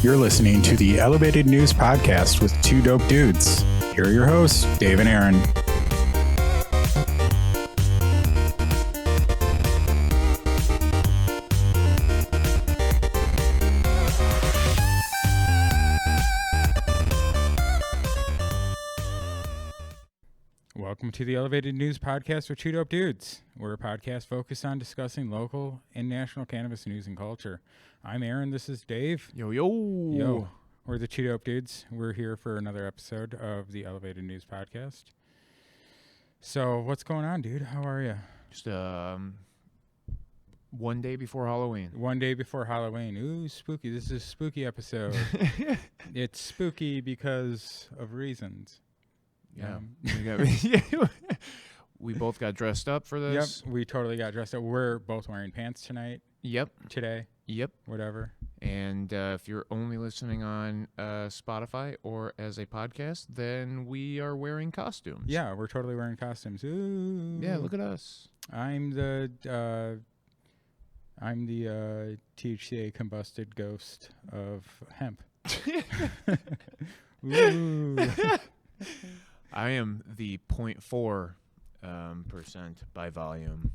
You're listening to the Elevated News Podcast with two dope dudes. Here are your hosts, Dave and Aaron. Welcome to the Elevated News Podcast with two dope dudes. We're a podcast focused on discussing local and national cannabis news and culture. I'm Aaron. This is Dave. Yo, yo. Yo. We're the two dope dudes. We're here for another episode of the Elevated News Podcast. So, what's going on, dude? How are you? Just 1 day before Halloween. 1 day before Halloween. Ooh, spooky. This is a spooky episode. It's spooky because of reasons. Yeah. We both got dressed up for this. Yep, we totally got dressed up. We're both wearing pants tonight. Yep. Today. Yep. Whatever. And if you're only listening on Spotify or as a podcast, then we are wearing costumes. Yeah, we're totally wearing costumes. Ooh. Yeah, look at us. I'm the THCA combusted ghost of hemp. Ooh. I am the 0.4% by volume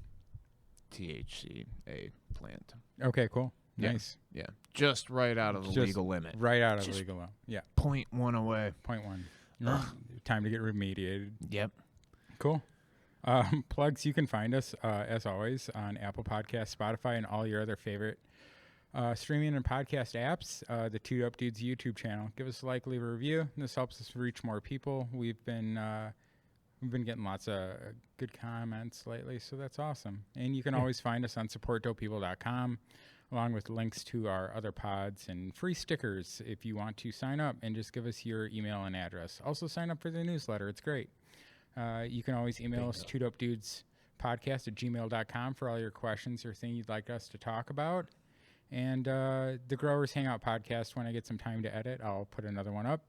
THCA plant. Okay, cool. Yeah. Nice. Yeah. Just right out of the legal limit. Right out of the legal limit. Yeah. 0.1 away. 0.1. Time to get remediated. Yep. Cool. Plugs, you can find us, as always, on Apple Podcasts, Spotify, and all your other favorite streaming and podcast apps. The Two Dope Dudes YouTube channel. Give us a like, leave a review. This helps us reach more people. We've been getting lots of good comments lately, so that's awesome. And you can always find us on supportdopepeople.com, along with links to our other pods and free stickers if you want to sign up and just give us your email and address. Also sign up for the newsletter. It's great. You can always email us twodopedudspodcast@gmail.com for all your questions or things you'd like us to talk about. And the Growers Hangout podcast, when I get some time to edit, I'll put another one up.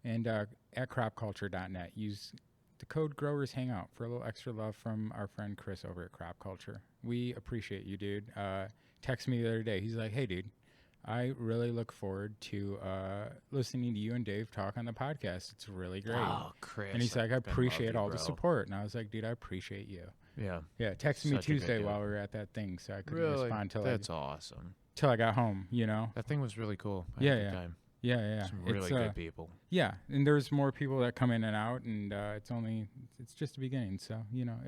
And at cropculture.net, use the code Growers Hangout for a little extra love from our friend Chris over at Crop Culture. We appreciate you, dude. Text me the other day. He's like, hey, dude, I really look forward to listening to you and Dave talk on the podcast. It's really great. Oh, Chris. And he's like, I appreciate all the support. And I was like, dude, I appreciate you. Yeah. Yeah, texted me Tuesday while we were at that thing, so I couldn't respond till awesome. Till I got home, you know? That thing was really cool. Yeah. Some really good people. Yeah, and there's more people that come in and out, and it's just the beginning, so, you know,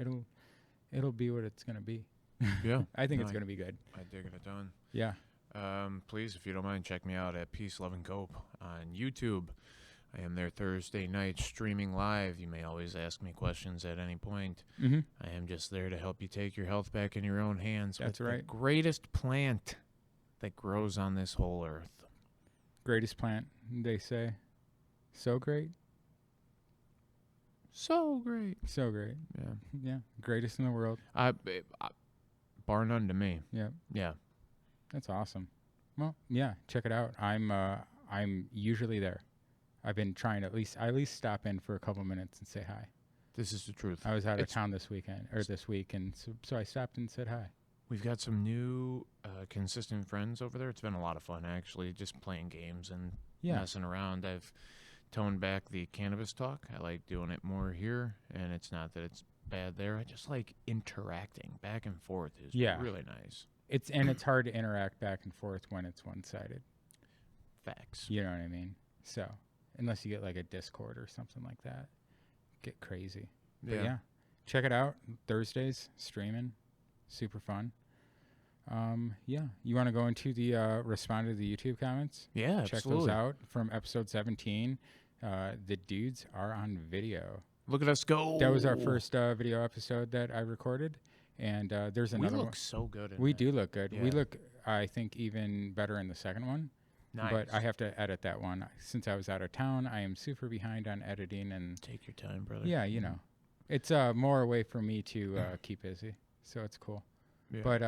it'll be what it's going to be. Yeah. I think it's going to be good. I dig it a ton. Yeah. Please, if you don't mind, check me out at Peace, Love, and Cope on YouTube. I am there Thursday night streaming live. You may always ask me questions at any point. Mm-hmm. I am just there to help you take your health back in your own hands. That's with right. The greatest plant that grows on this whole earth. Greatest plant, they say. So great. So great. So great. Yeah. Yeah. Greatest in the world. Bar none to me. Yeah. Yeah. That's awesome. Well, yeah, check it out. I'm usually there. I've been trying to at least stop in for a couple minutes and say hi. This is the truth. I was out of town this week, and so I stopped and said hi. We've got some new consistent friends over there. It's been a lot of fun, actually, just playing games and messing around. I've toned back the cannabis talk. I like doing it more here, and it's not that it's bad there. I just like interacting back and forth is really nice. It's hard to interact back and forth when it's one-sided. Facts. You know what I mean? So, unless you get like a Discord or something like that, get crazy. But yeah, check it out. Thursdays, streaming. Super fun. You want to go into the respond to the YouTube comments? Yeah, check absolutely. those out from episode 17. The dudes are on video. Look at us go. That was our first video episode that I recorded, and there's another one. We look so good. We do look good. Yeah. We look, I think, even better in the second one. Nice. But I have to edit that one since I was out of town. I am super behind on editing, and take your time, brother. Yeah, you know, it's more a way for me to keep busy, so it's cool. Yeah. But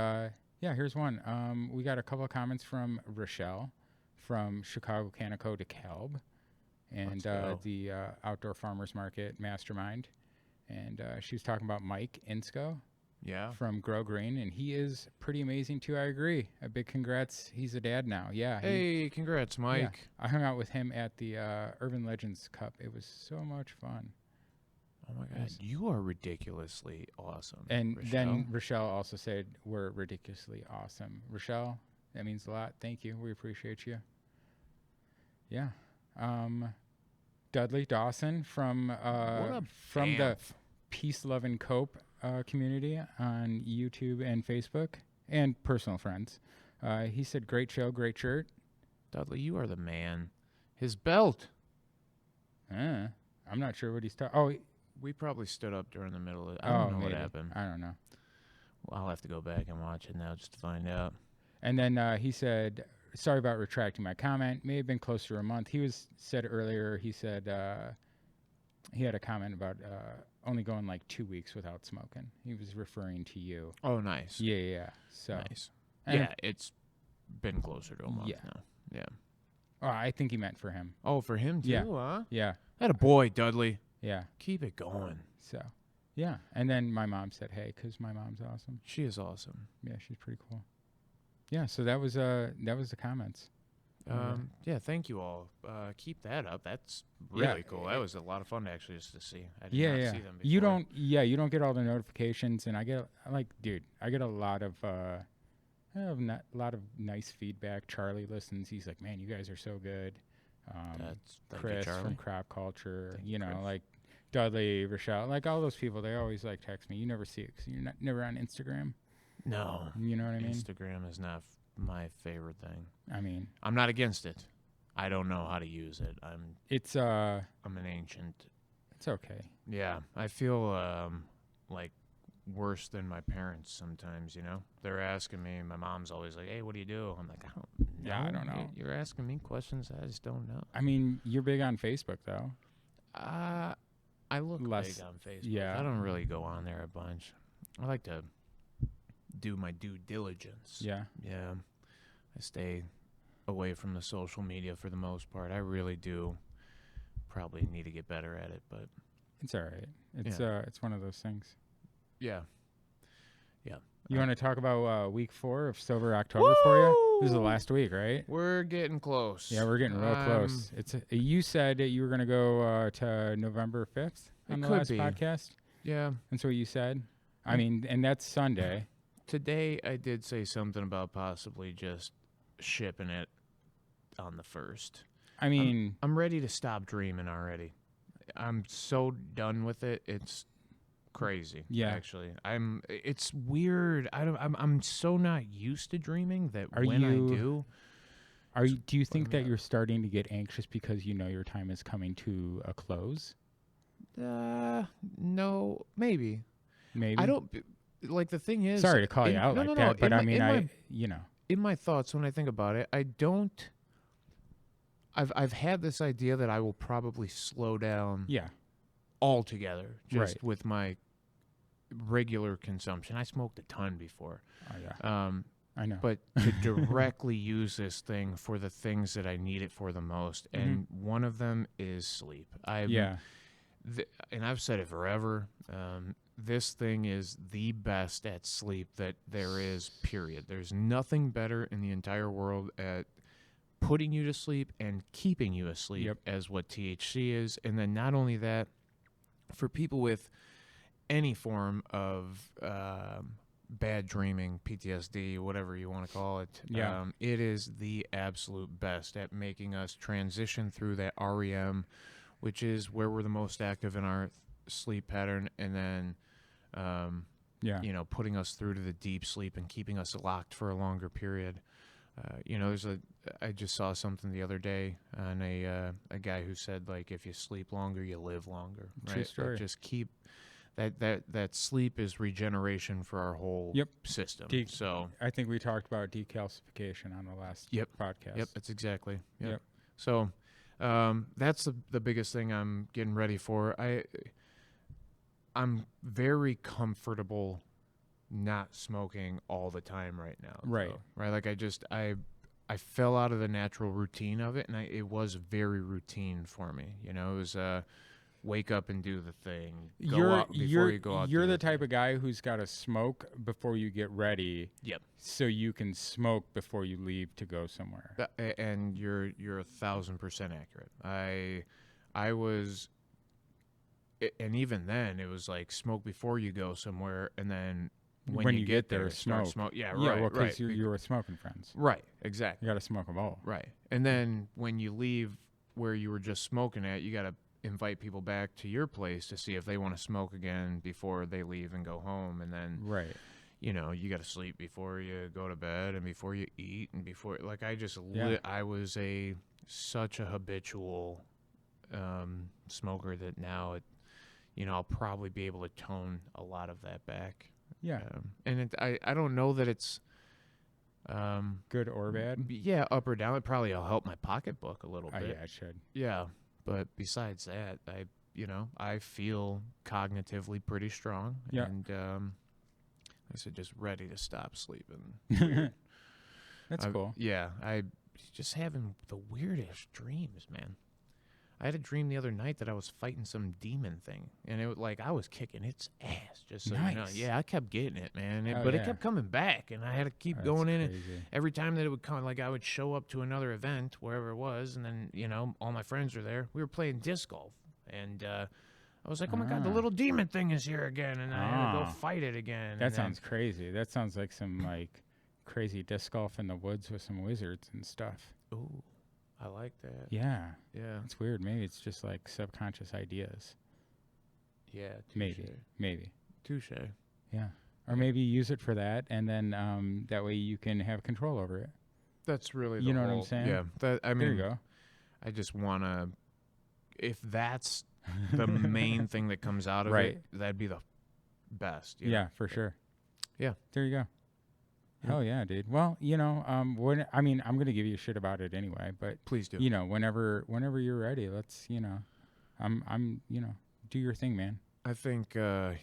here's one. We got a couple of comments from Rochelle from Chicago Canico DeKalb, and the Outdoor Farmers Market Mastermind, and she was talking about Mike Insco. Yeah. from Grow Green, and he is pretty amazing too. I agree. A big congrats. He's a dad now. Yeah. Hey, congrats, Mike. Yeah, I hung out with him at the Urban Legends Cup. It was so much fun. Oh my God, you are ridiculously awesome. And Rochelle. then Rochelle also said we're ridiculously awesome. Rochelle, that means a lot. Thank you. We appreciate you. Yeah. Dudley Dawson from the Peace, Love, and Cope community on YouTube and Facebook and personal friends. He said, great show, great shirt. Dudley, you are the man. His belt. I'm not sure what he's talking. Oh, we probably stood up during the middle of it. I don't know what happened. I don't know. Well, I'll have to go back and watch it now just to find out. And then he said, sorry about retracting my comment. May have been close to a month. He said earlier, he said he had a comment about only going like 2 weeks without smoking. He was referring to you. Oh, nice. Yeah. So nice. Yeah, it's been closer to a month now. Yeah. Oh, I think he meant for him. Oh, for him too, huh? Yeah. That a boy, Dudley. Yeah. Keep it going. So, yeah. And then my mom said, hey, because my mom's awesome. She is awesome. Yeah, she's pretty cool. Yeah, so that was the comments. Yeah, thank you all. Keep that up. That's really cool. That was a lot of fun actually just to see. I did not see them before. You don't get all the notifications, and I get a lot of nice feedback. Charlie listens. He's like, man, you guys are so good. Chris from Crop Culture, like Dudley, Rochelle, like all those people, they always like text me. You never see it because you're never on Instagram. No. You know what I mean? Instagram is not my favorite thing. I mean, I'm not against it. I don't know how to use it. I'm an ancient. It's okay. Yeah, I feel like worse than my parents sometimes, They're asking me, my mom's always like, hey, what do you do? I'm like, I don't know. Yeah, I don't know. You're asking me questions I just don't know. I mean, you're big on Facebook, though. I look big on Facebook. Yeah. I don't really go on there a bunch. I like to do my due diligence. Yeah. Yeah. I stay away from the social media for the most part. I really do probably need to get better at it, but it's all right. It's one of those things. Yeah. Yeah. You want to talk about week 4 of Sober October for you? This is the last week, right? We're getting close. Yeah, we're getting real close. You said that you were going to go to November 5th on the last podcast. Yeah. That's what you said. I mean, and that's Sunday. Today I did say something about possibly just shipping it on the 1st. I mean, I'm ready to stop dreaming already. I'm so done with it. It's crazy. Yeah, actually, it's weird. I'm so not used to dreaming that I do. Do you think that you're starting to get anxious because your time is coming to a close? No, maybe. I don't like. The thing is, sorry to call you out like that, but in my thoughts when I think about it, I don't. I've had this idea that I will probably slow down. Yeah. Altogether, just with my regular consumption. I smoked a ton before. Oh yeah. I know. But to directly use this thing for the things that I need it for the most, and one of them is sleep. And I've said it forever. This thing is the best at sleep that there is, period. There's nothing better in the entire world at putting you to sleep and keeping you asleep as what THC is. And then not only that, for people with any form of bad dreaming, PTSD, whatever you want to call it, it is the absolute best at making us transition through that REM, which is where we're the most active in our sleep pattern, and then putting us through to the deep sleep and keeping us locked for a longer period. I just saw something the other day on a guy who said, like, if you sleep longer, you live longer. Right? True story. But just keep that sleep is regeneration for our whole system. So I think we talked about decalcification on the last podcast. Yep, that's exactly. Yep. So that's the biggest thing I'm getting ready for. I'm very comfortable not smoking all the time right now. Right. Though, right. Like I fell out of the natural routine of it, and it was very routine for me. It was wake up and do the thing. Go out before you go out. You're the type of guy who's got to smoke before you get ready. Yep. So you can smoke before you leave to go somewhere. And you're 1,000% accurate. I was, and even then it was like smoke before you go somewhere, and then when you get there, smoke. Yeah, Yeah, right. well, right. You were smoking friends. Right. Exactly. You got to smoke them all. Right. And then when you leave where you were just smoking at, you got to invite people back to your place to see if they want to smoke again before they leave and go home. And then, right. You know, you got to sleep before you go to bed and before you eat and before, like, I just, I was such a habitual smoker that now, I'll probably be able to tone a lot of that back. Yeah. And I don't know that it's good or bad. Yeah, up or down. It probably will help my pocketbook a little bit. Yeah, it should. Yeah, but besides that, I feel cognitively pretty strong. Yeah. And I said, just ready to stop sleeping. That's cool. Yeah, I just having the weirdest dreams, man. I had a dream the other night that I was fighting some demon thing, and it was like I was kicking its ass. Just so you know, yeah, I kept getting it, man. It kept coming back, and I had to keep going in. And every time that it would come, like I would show up to another event wherever it was, and then all my friends were there. We were playing disc golf, and I was like, "Oh my god, the little demon thing is here again!" And I had to go fight it again. That sounds crazy. That sounds like some crazy disc golf in the woods with some wizards and stuff. Ooh. I like that. Yeah. Yeah. It's weird. Maybe it's just like subconscious ideas. Yeah. Maybe. Touche. Yeah. Or maybe use it for that, and then that way you can have control over it. That's really the you know what I'm saying? Yeah. There you go. I just want to, if that's the main thing that comes out of it, that'd be the best. Yeah, for sure. Yeah. There you go. Hell yeah, dude. Well, I'm going to give you shit about it anyway, but please do. Whenever you're ready, let's, I'm do your thing, man. I think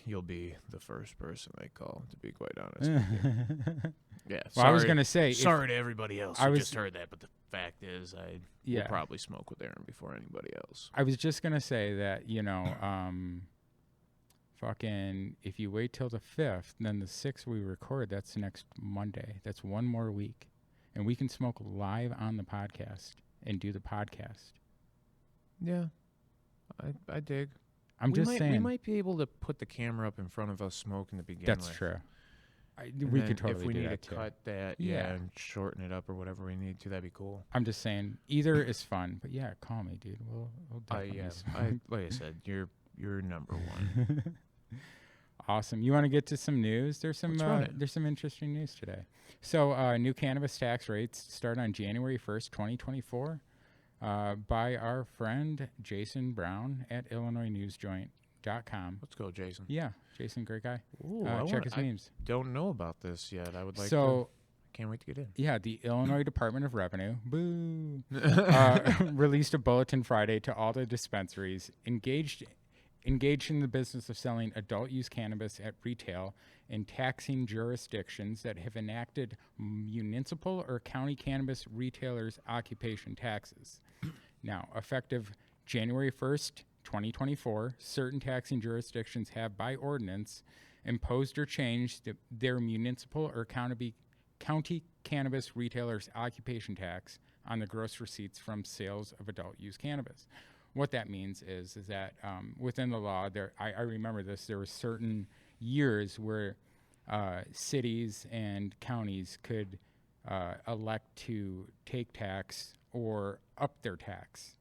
you'll be the first person I call, to be quite honest with you. Yeah. Well, I was going to say, sorry to everybody else who just heard that, but the fact is I will probably smoke with Aaron before anybody else. I was just going to say that, fucking, if you wait till the 5th, then the 6th we record, that's next Monday. That's one more week. And we can smoke live on the podcast and do the podcast. Yeah. I dig. I'm just saying. We might be able to put the camera up in front of us smoking to begin with. That's true. We could totally do that, if we need to cut that, and shorten it up or whatever we need to, that'd be cool. I'm just saying, either is fun. But yeah, call me, dude. We'll definitely smoke. Like I said, you're number one. Awesome. You want to get to some news? There's some interesting news today. So new cannabis tax rates start on January 1st, 2024 by our friend Jason Brown at IllinoisNewsJoint.com. Let's go, Jason. Yeah, Jason, great guy. Ooh, check his memes. Don't know about this yet. I would like to. Can't wait to get in. Yeah, the Illinois Department of Revenue, boo, released a bulletin Friday to all the dispensaries engaged in the business of selling adult-use cannabis at retail in taxing jurisdictions that have enacted municipal or county cannabis retailers' occupation taxes. Now, effective January 1st, 2024, certain taxing jurisdictions have, by ordinance, imposed or changed their municipal or county cannabis retailers' occupation tax on the gross receipts from sales of adult-use cannabis. What that means is that within the law, I remember this, there were certain years where cities and counties could elect to take tax or up their tax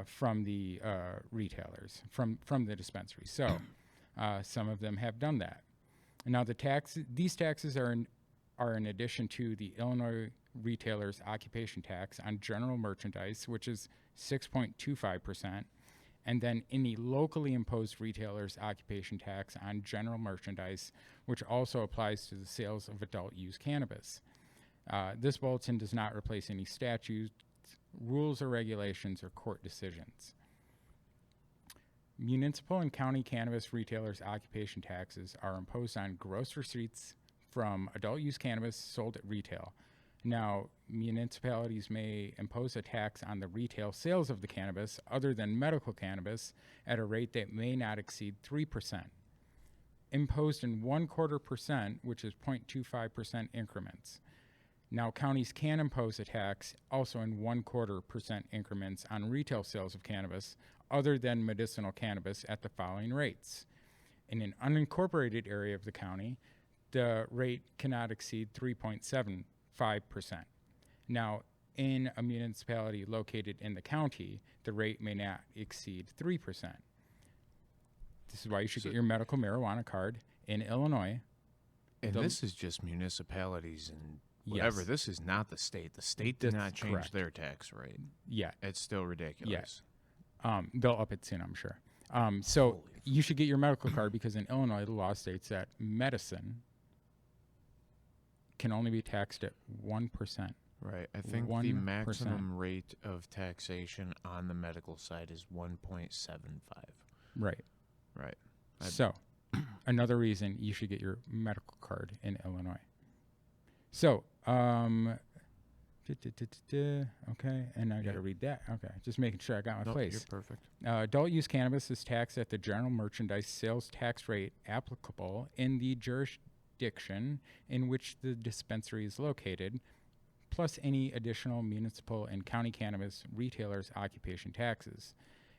from the retailers, from the dispensaries. So some of them have done that. Now these taxes are in addition to the Illinois Retailers Occupation Tax on general merchandise, which is 6.25%, and then any locally imposed retailers' occupation tax on general merchandise, which also applies to the sales of adult-use cannabis. This bulletin does not replace any statutes, rules or regulations, or court decisions. Municipal and county cannabis retailers' occupation taxes are imposed on gross receipts from adult-use cannabis sold at retail. Now, municipalities may impose a tax on the retail sales of the cannabis other than medical cannabis at a rate that may not exceed 3%, imposed in 1/4%, which is 0.25% increments. Now, counties can impose a tax also in 1/4% increments on retail sales of cannabis other than medicinal cannabis at the following rates. In an unincorporated area of the county, the rate cannot exceed 3.75%. Now, in a municipality located in the county, the rate may not exceed 3%. This is why you should get your medical marijuana card in Illinois. And this is just municipalities and whatever. Yes. This is not the state. The state did That's not change correct. their tax rate. Yeah. It's still ridiculous. They'll up it soon, I'm sure. So you should get your medical card because in Illinois, the law states that medicine can only be taxed at 1%. Right. I think the maximum rate of taxation on the medical side is 1.75. Right. Right. So another reason you should get your medical card in Illinois. So, okay, and I got to read that. Okay, just making sure I got my place. You're perfect. Adult use cannabis is taxed at the general merchandise sales tax rate applicable in the jurisdiction in which the dispensary is located, plus any additional municipal and county cannabis retailers' occupation taxes.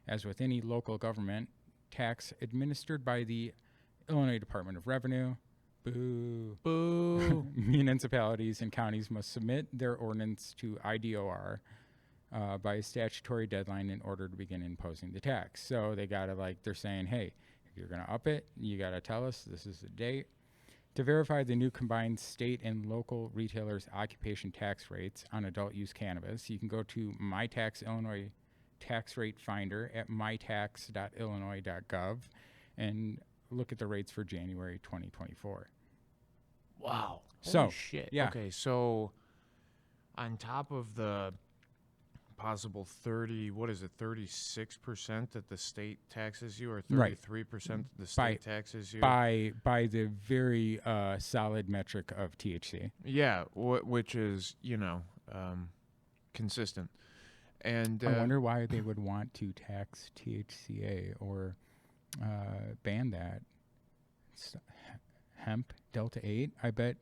As with any local government tax administered by the Illinois Department of Revenue, Boo. municipalities and counties must submit their ordinance to IDOR by a statutory deadline in order to begin imposing the tax. So they got to they're saying, hey, if you're going to up it, you got to tell us this is the date. To verify the new combined state and local retailers' occupation tax rates on adult use cannabis, you can go to MyTax Illinois tax rate finder at mytax.illinois.gov and look at the rates for January 2024. Wow. So, holy shit. yeah. Okay, so on top of the possible 36% that the state taxes you, or 33% that the state taxes you? By the very solid metric of THC. Yeah, which is, consistent. And I wonder why they would want to tax THCA or ban that. Hemp, Delta 8, I bet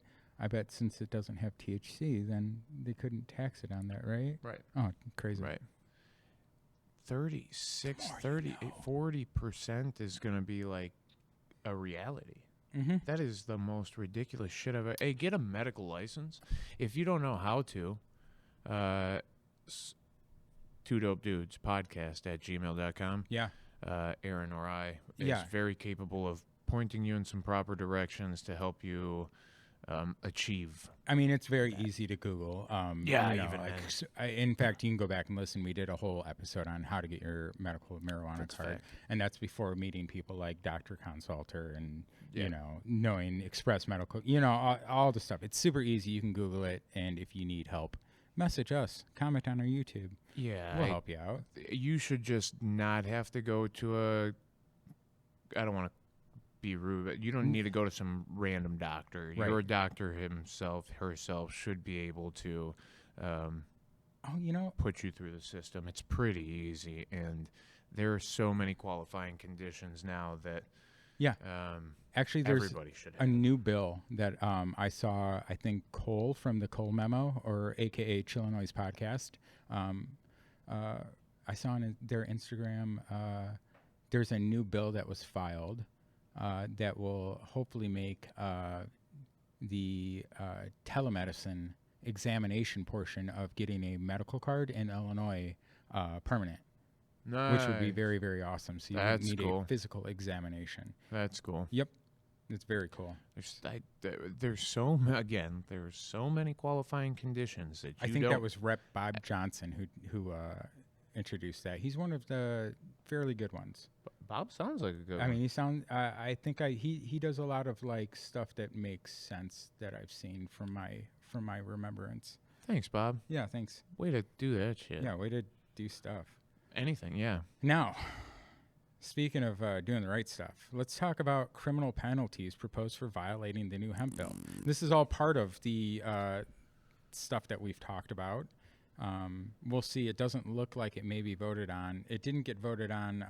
since it doesn't have THC, then they couldn't tax it on that, right? Right. Oh, crazy. Right. 40% is going to be like a reality. Mm-hmm. That is the most ridiculous shit I've ever. Hey, get a medical license. If you don't know how to, Two Dope Dudes podcast at gmail.com. Yeah. Aaron or I is very capable of pointing you in some proper directions to help you achieve. I mean, it's very easy to Google. In fact, you can go back and listen. We did a whole episode on how to get your medical marijuana card, and that's before meeting people like Dr. Consulter and knowing Express Medical. All the stuff. It's super easy. You can Google it, and if you need help, message us. Comment on our YouTube. Yeah, we'll help you out. You should just not have to go to I don't want to be rude, but you don't need to go to some random doctor. Right. Your doctor herself should be able to put you through the system. It's pretty easy, and there are so many qualifying conditions now that actually there's everybody should have. A new bill that I saw, I think Cole from the Cole Memo, or AKA Chillinois podcast, I saw on their Instagram there's a new bill that was filed that will hopefully make the telemedicine examination portion of getting a medical card in Illinois permanent. Nice. Which would be very, very awesome. So you don't need a physical examination. That's cool. Yep. It's very cool. There's so many qualifying conditions that I think that was Rep. Bob Johnson who introduced that. He's one of the fairly good ones. Bob sounds like a good one. I mean, he does a lot of stuff that makes sense that I've seen from my remembrance. Thanks, Bob. Yeah, thanks. Way to do that shit. Yeah, way to do stuff. Anything, yeah. Now, speaking of doing the right stuff, let's talk about criminal penalties proposed for violating the new hemp bill. This is all part of the stuff that we've talked about. We'll see. It doesn't look like it may be voted on. It didn't get voted on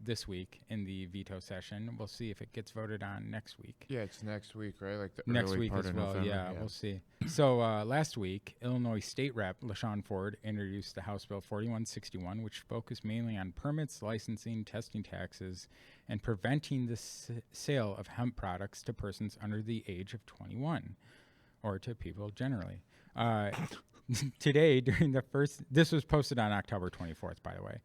this week in the veto session. We'll see if it gets voted on next week. Yeah, it's next week, right? Like the Next early week part as of well. November. Yeah, we'll see. So last week, Illinois State Rep Shawn Ford introduced the House Bill 4161, which focused mainly on permits, licensing, testing taxes, and preventing the sale of hemp products to persons under the age of 21, or to people generally. Today, during the first, this was posted on October 24th, by the way.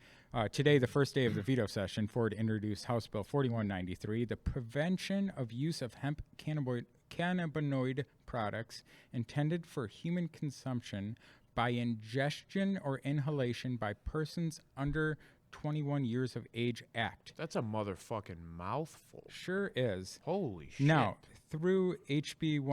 Today, the first day of the veto session, Ford introduced House Bill 4193, the prevention of use of hemp cannabinoid products intended for human consumption by ingestion or inhalation by persons under 21 years of age Act. That's a motherfucking mouthful. Sure is. Holy shit. Now, through HB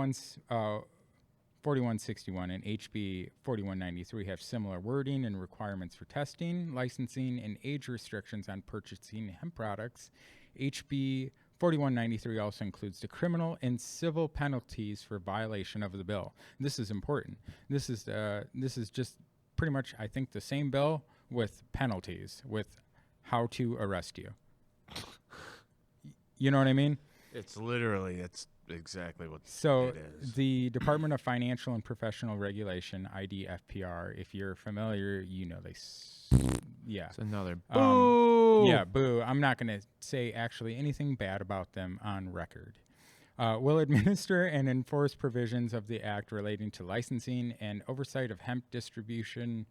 4161 and HB 4193 have similar wording and requirements for testing, licensing, and age restrictions on purchasing hemp products. HB 4193 also includes the criminal and civil penalties for violation of the bill. This is important. This is just pretty much, I think, the same bill with penalties, with how to arrest you. You know what I mean? It's exactly what it is. The Department of Financial and Professional Regulation, IDFPR, if you're familiar, you know yeah. It's another boo. Yeah, boo. I'm not going to say actually anything bad about them on record. Will administer and enforce provisions of the Act relating to licensing and oversight of hemp distribution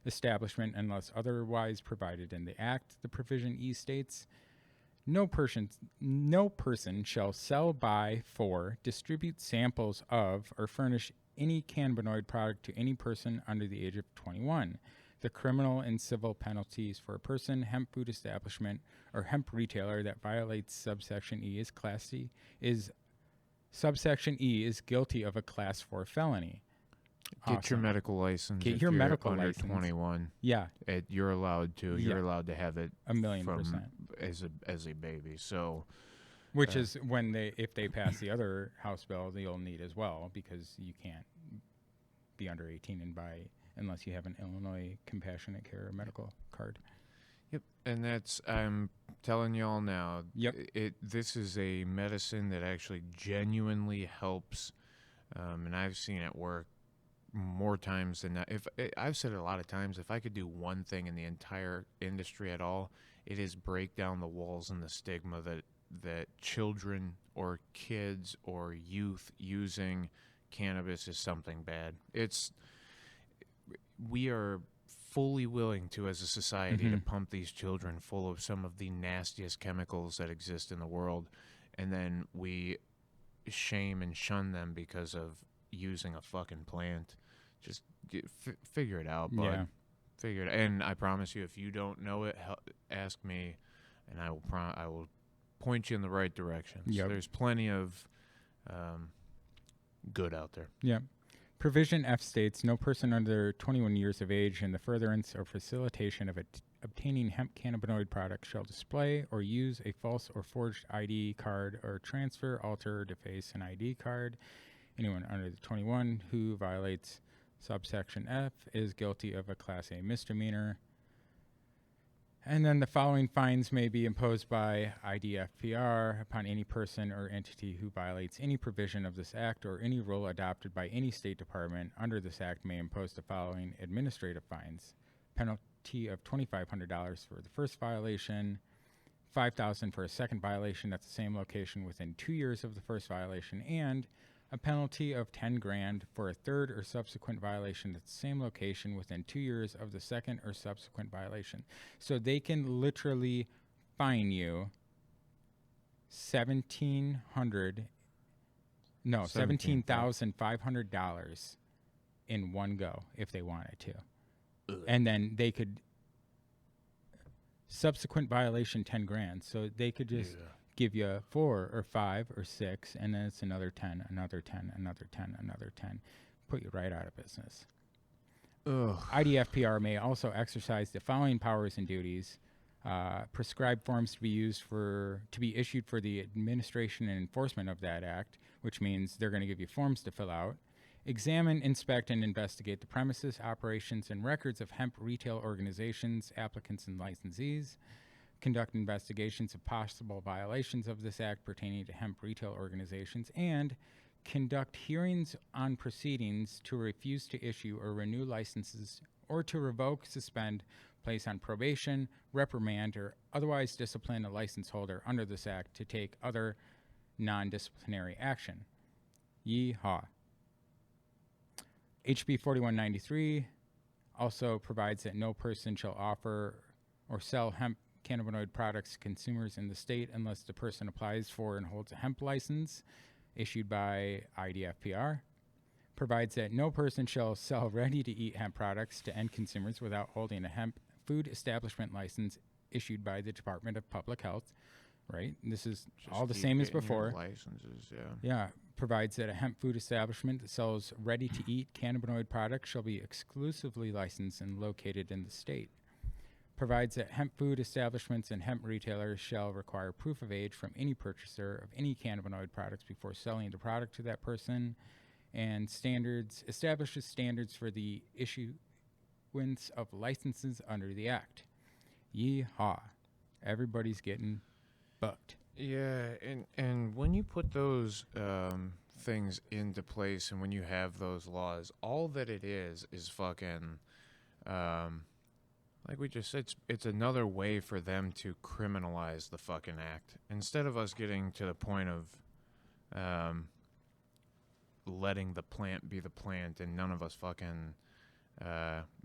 establishment unless otherwise provided in the Act. The provision E states, no person shall sell, buy, for, distribute samples of, or furnish any cannabinoid product to any person under the age of 21. The criminal and civil penalties for a person, hemp food establishment, or hemp retailer that violates subsection E subsection E is guilty of a Class 4 felony. Get your medical license. Get if your you're medical under license. 21. Yeah. You're allowed to. Yeah. You're allowed to have it 1,000,000%. As a baby. So, which is when if they pass the other House bill, you'll need as well, because you can't be under 18 and buy unless you have an Illinois Compassionate Care medical card. Yep, and I'm telling y'all now. Yep. This is a medicine that actually genuinely helps, and I've seen it work more times than not. I've said it a lot of times, if I could do one thing in the entire industry at all, it is break down the walls and the stigma that children or kids or youth using cannabis is something bad. We are fully willing to, as a society, to pump these children full of some of the nastiest chemicals that exist in the world, and then we shame and shun them because of using a fucking plant. Just figure it out, bud. Yeah. Figure it. And I promise you, if you don't know it, ask me, and I will point you in the right direction. Yep. So there's plenty of good out there. Yeah. Provision F states, no person under 21 years of age in the furtherance or facilitation of obtaining hemp cannabinoid products shall display or use a false or forged ID card or transfer, alter, or deface an ID card. Anyone under the 21 who violates subsection F is guilty of a Class A misdemeanor. And then the following fines may be imposed by IDFPR upon any person or entity who violates any provision of this Act, or any rule adopted by any state department under this Act may impose the following administrative fines. Penalty of $2,500 for the first violation, $5,000 for a second violation at the same location within 2 years of the first violation, and a penalty of $10,000 for a third or subsequent violation at the same location within 2 years of the second or subsequent violation. So they can literally fine you $17,500 in one go if they wanted to. And then they could subsequent violation $10,000. So they could just give you 4 or 5 or 6, and then it's another 10, another 10, another 10, another 10. Put you right out of business. IDFPR may also exercise the following powers and duties. Prescribe forms to be issued for the administration and enforcement of that Act, which means they're going to give you forms to fill out. examine, inspect, and investigate the premises, operations, and records of hemp retail organizations, applicants, and licensees, conduct investigations of possible violations of this act pertaining to hemp retail organizations, and conduct hearings on proceedings to refuse to issue or renew licenses or to revoke, suspend, place on probation, reprimand, or otherwise discipline a license holder under this act to take other non-disciplinary action. Yeehaw. HB 4193 also provides that no person shall offer or sell hemp cannabinoid products to consumers in the state unless the person applies for and holds a hemp license issued by IDFPR. Provides that no person shall sell ready-to-eat hemp products to end consumers without holding a hemp food establishment license issued by the Department of Public Health. Right? And this is Just all the keep same as getting your before. licenses, yeah. Yeah. Provides that a hemp food establishment that sells ready-to-eat cannabinoid products shall be exclusively licensed and located in the state. Provides that hemp food establishments and hemp retailers shall require proof of age from any purchaser of any cannabinoid products before selling the product to that person, and establishes standards for the issuance of licenses under the act. Yeehaw. Everybody's getting bucked. Yeah, and when you put those things into place and when you have those laws, all that it is fucking, like we just said, it's another way for them to criminalize the fucking act. Instead of us getting to the point of letting the plant be the plant and none of us fucking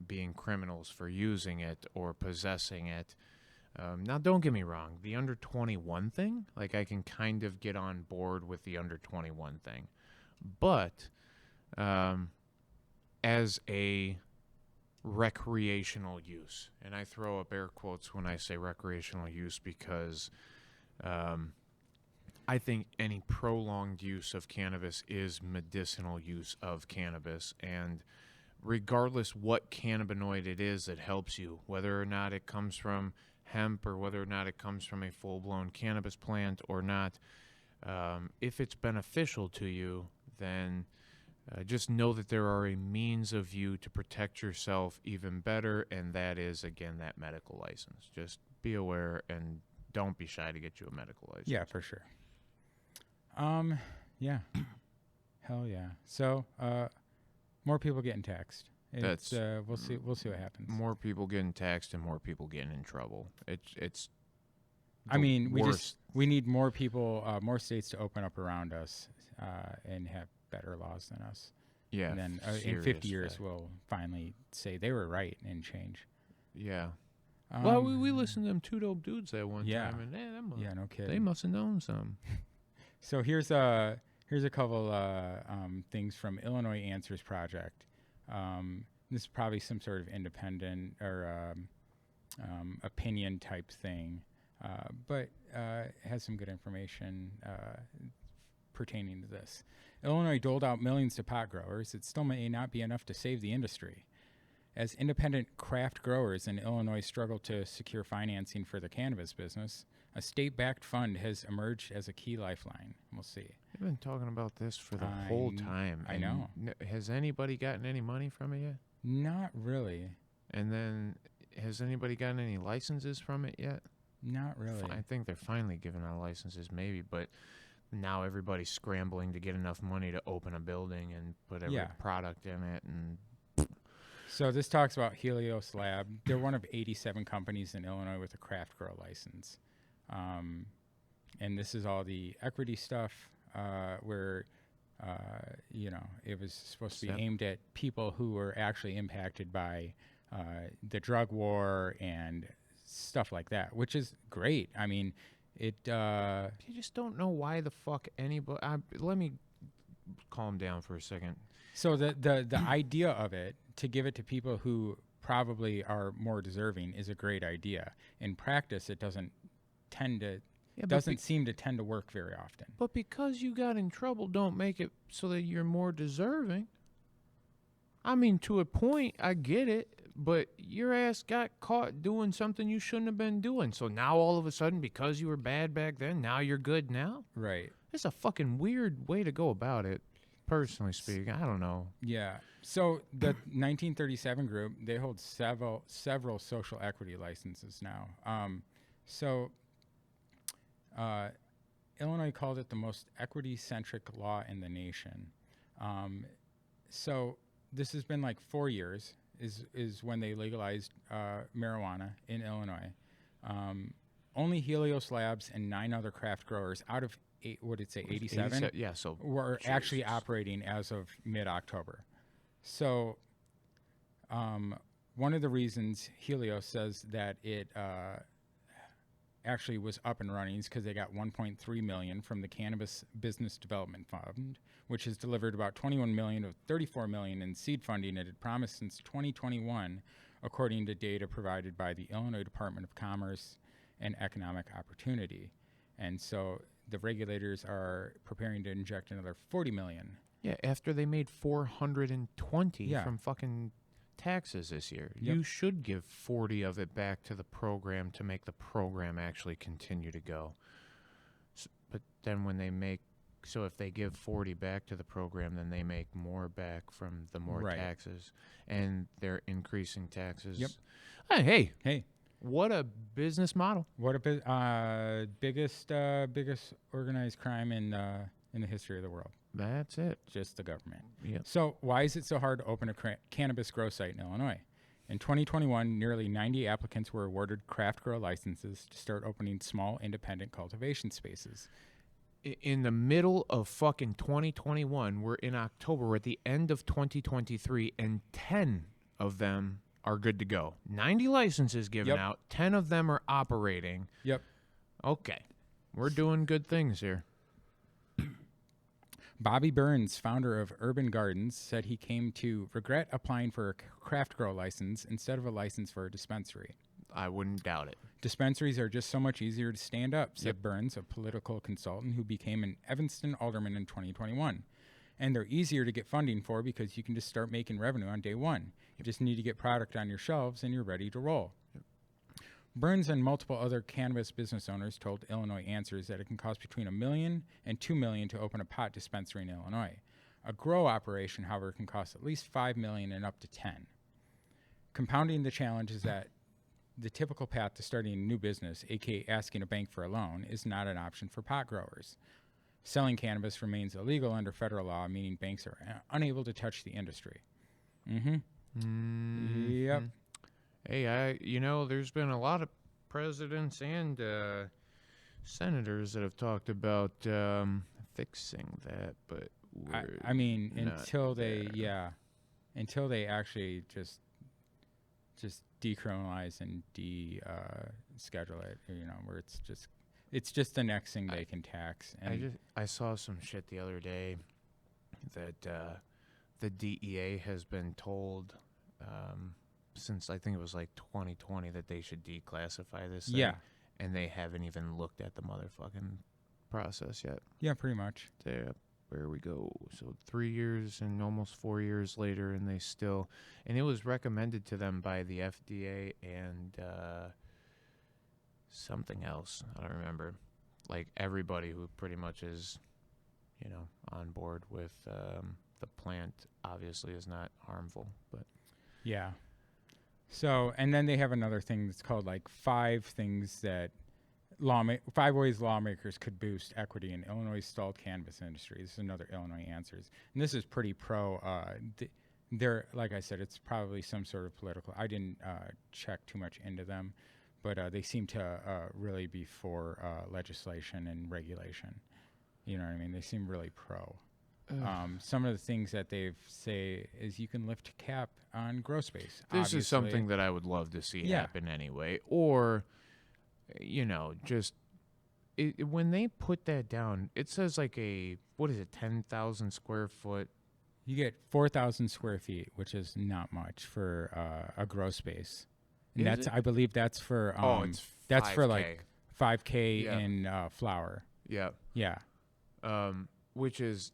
being criminals for using it or possessing it. Now, don't get me wrong. The under 21 thing, like I can kind of get on board with the under 21 thing. But as a recreational use, and I throw up air quotes when I say recreational use because I think any prolonged use of cannabis is medicinal use of cannabis, and regardless what cannabinoid it is that helps you, whether or not it comes from hemp or whether or not it comes from a full-blown cannabis plant or not, if it's beneficial to you, then just know that there are a means of you to protect yourself even better, and that is, again, that medical license. Just be aware and don't be shy to get you a medical license. Yeah, for sure. Yeah. Hell yeah. So, more people getting taxed. It's, we'll see what happens. More people getting taxed and more people getting in trouble. It's I mean, we need more people, more states to open up around us, and have better laws than us. Yeah. And then in 50 years, we'll finally say they were right and change. Yeah. Well, we listened to them two dope dudes that one time, and no kidding. They must have known some. So here's a couple things from Illinois Answers Project. This is probably some sort of independent or opinion type thing, but has some good information pertaining to this. Illinois doled out millions to pot growers. It still may not be enough to save the industry. As independent craft growers in Illinois struggle to secure financing for the cannabis business, a state-backed fund has emerged as a key lifeline. We'll see. We've been talking about this for the whole time. I know. Has anybody gotten any money from it yet? Not really. And then, has anybody gotten any licenses from it yet? Not really. I think they're finally giving out licenses, maybe, but now everybody's scrambling to get enough money to open a building and put every product in it. And so this talks about Helios Lab. They're one of 87 companies in Illinois with a craft grow license. And this is all the equity stuff where, it was supposed to be aimed at people who were actually impacted by the drug war and stuff like that, which is great. I mean, you just don't know why the fuck anybody. Let me calm down for a second. So the idea of it, to give it to people who probably are more deserving, is a great idea. In practice, it doesn't seem to tend to work very often. But because you got in trouble, don't make it so that you're more deserving. I mean, to a point, I get it, but your ass got caught doing something you shouldn't have been doing. So now all of a sudden, because you were bad back then, now you're good now? Right. It's a fucking weird way to go about it. personally speaking, I don't know. Yeah. So the 1937 group, they hold several social equity licenses now. Illinois called it the most equity-centric law in the nation. So this has been like 4 years is when they legalized marijuana in Illinois. Only Helios Labs and 9 other craft growers out of 87? Yeah, so were actually operating as of mid-October. So one of the reasons Helios says that it actually was up and running is because they got $1.3 million from the Cannabis Business Development Fund, which has delivered about $21 million of $34 million in seed funding it had promised since 2021, according to data provided by the Illinois Department of Commerce and Economic Opportunity. And so the regulators are preparing to inject another $40 million. Yeah, after they made $420 from fucking taxes this year. Yep. You should give 40 of it back to the program to make the program actually continue to go. But then when they make, so if they give 40 back to the program, then they make more back from the more taxes, and they're increasing taxes. Yep. Hey. What a business model. What a biggest organized crime in the history of the world. That's it. Just the government. Yep. So why is it so hard to open a cannabis grow site in Illinois? In 2021, nearly 90 applicants were awarded craft grow licenses to start opening small independent cultivation spaces. In the middle of fucking 2021, we're in October, we're at the end of 2023, and 10 of them are good to go. 90 licenses given out, 10 of them are operating. Yep. Okay. We're doing good things here. Bobby Burns, founder of Urban Gardens, said he came to regret applying for a craft grow license instead of a license for a dispensary. I wouldn't doubt it. Dispensaries are just so much easier to stand up, said Burns, a political consultant who became an Evanston alderman in 2021. And they're easier to get funding for because you can just start making revenue on day one. You just need to get product on your shelves and you're ready to roll. Burns and multiple other cannabis business owners told Illinois Answers that it can cost between $1 million and $2 million to open a pot dispensary in Illinois. A grow operation, however, can cost at least $5 million and up to $10 million. Compounding the challenge is that the typical path to starting a new business, aka asking a bank for a loan, is not an option for pot growers. Selling cannabis remains illegal under federal law, meaning banks are unable to touch the industry. Yep. Hey, there's been a lot of presidents and senators that have talked about fixing that, but I mean, until they actually just decriminalize and schedule it, where it's just the next thing they can tax. And I saw some shit the other day that the DEA has been told since I think it was like 2020 that they should declassify this thing. Yeah. And they haven't even looked at the motherfucking process yet. Yeah, pretty much. Where we go. So 3 years and almost 4 years later, and they still... And it was recommended to them by the FDA and something else. I don't remember. Like everybody who pretty much is, on board with the plant obviously is not harmful. But yeah. So, and then they have another thing that's called like 5 things that 5 ways lawmakers could boost equity in Illinois' stalled cannabis industry. This is another Illinois Answers. And this is pretty pro. They're, like I said, it's probably some sort of political. I didn't check too much into them, but they seem to really be for legislation and regulation. You know what I mean? They seem really pro. Some of the things that they say is you can lift cap on grow space. This obviously. Is something that I would love to see happen anyway. Or, just when they put that down, it says like 10,000 square foot. You get 4,000 square feet, which is not much for a grow space. And I believe that's for it's 5K. That's for like 5K in flower. Yeah. Yeah. Which is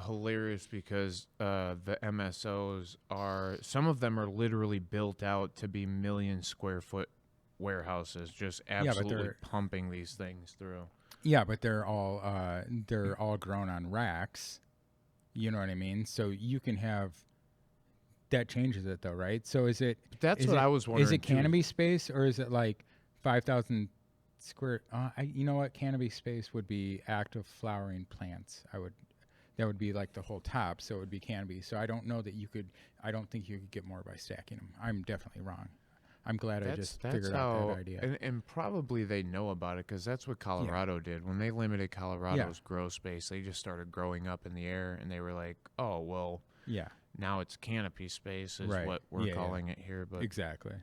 hilarious because the MSOs some of them are literally built out to be 1 million square foot warehouses, just absolutely pumping these things through. Yeah, but they're all grown on racks. You know what I mean? So you can have that changes it though, right? So is it? That's is what it, I was wondering. Is it too. cannabis space or is it like 5,000 square? You know what? Cannabis space would be active flowering plants. That would be like the whole top. So it would be cannabis. So I don't know that you could. I don't think you could get more by stacking them. I'm definitely wrong. I'm glad I just figured out that idea. And probably they know about it because that's what Colorado did. When they limited Colorado's grow space, they just started growing up in the air, and they were like, oh, well, now it's canopy space is what we're calling it here. But exactly.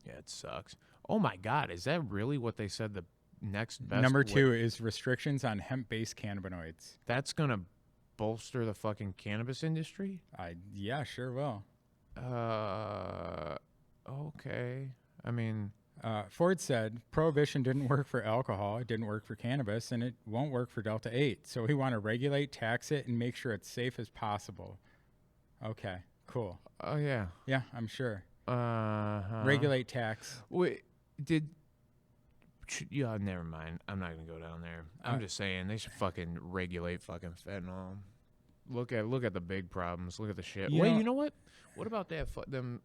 Yeah, it sucks. Oh, my God. Is that really what they said the next best? Number 2 is restrictions on hemp-based cannabinoids. That's going to bolster the fucking cannabis industry? Yeah, sure will. Okay. I mean, Ford said prohibition didn't work for alcohol, it didn't work for cannabis, and it won't work for Delta 8. So we want to regulate, tax it, and make sure it's safe as possible. Okay, cool. Oh, yeah. Yeah, I'm sure. Regulate, tax. Wait, yeah, never mind. I'm not going to go down there. I'm just saying they should fucking regulate fucking fentanyl. Look at the big problems. Look at the shit. You know what? What about that? Them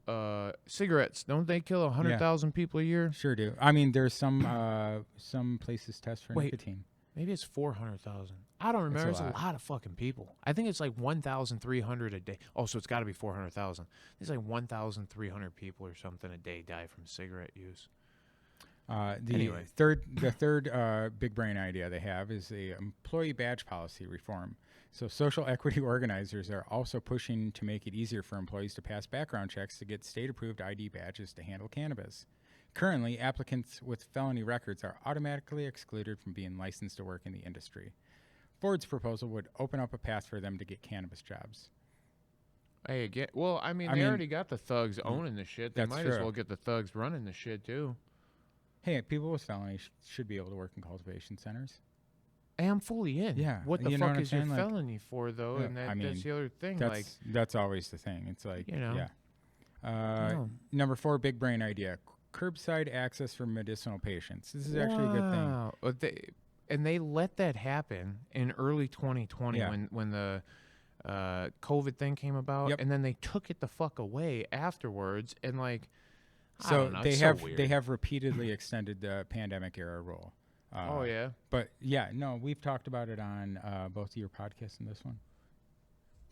cigarettes? Don't they kill 100,000 people a year? Sure do. I mean, there's some places test for nicotine. Maybe it's 400,000. I don't remember. It's a lot of fucking people. I think it's like 1,300 a day. Oh, so it's got to be 400,000. It's like 1,300 people or something a day die from cigarette use. The third big brain idea they have is the employee badge policy reform. So social equity organizers are also pushing to make it easier for employees to pass background checks to get state-approved ID badges to handle cannabis. Currently, applicants with felony records are automatically excluded from being licensed to work in the industry. Ford's proposal would open up a path for them to get cannabis jobs. They already got the thugs owning the shit. They might as well get the thugs running the shit, too. Hey, people with felonies should be able to work in cultivation centers. Hey, I'm fully in. Yeah. What the fuck is your felony for, though? And that's the other thing. That's always the thing. It's like, yeah. Number 4, big brain idea. Curbside access for medicinal patients. This is actually a good thing. They let that happen in early 2020 when the COVID thing came about, and then they took it the fuck away afterwards, and like, I don't know, they have repeatedly extended the pandemic era rule. But we've talked about it on both of your podcasts and this one.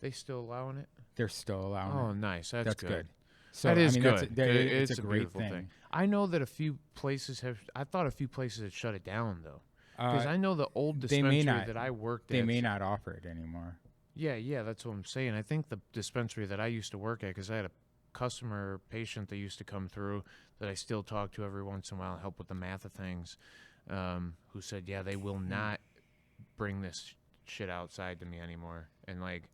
They still allowing it? They're still allowing it. Oh, nice. That's good. So, that is good. It's a great thing. I know that a few places have. I thought a few places had shut it down though, because I know the old dispensary that I worked at. They may not offer it anymore. Yeah, that's what I'm saying. I think the dispensary that I used to work at, because I had a customer patient that used to come through that I still talk to every once in a while and help with the math of things, who said, they will not bring this shit outside to me anymore. And like,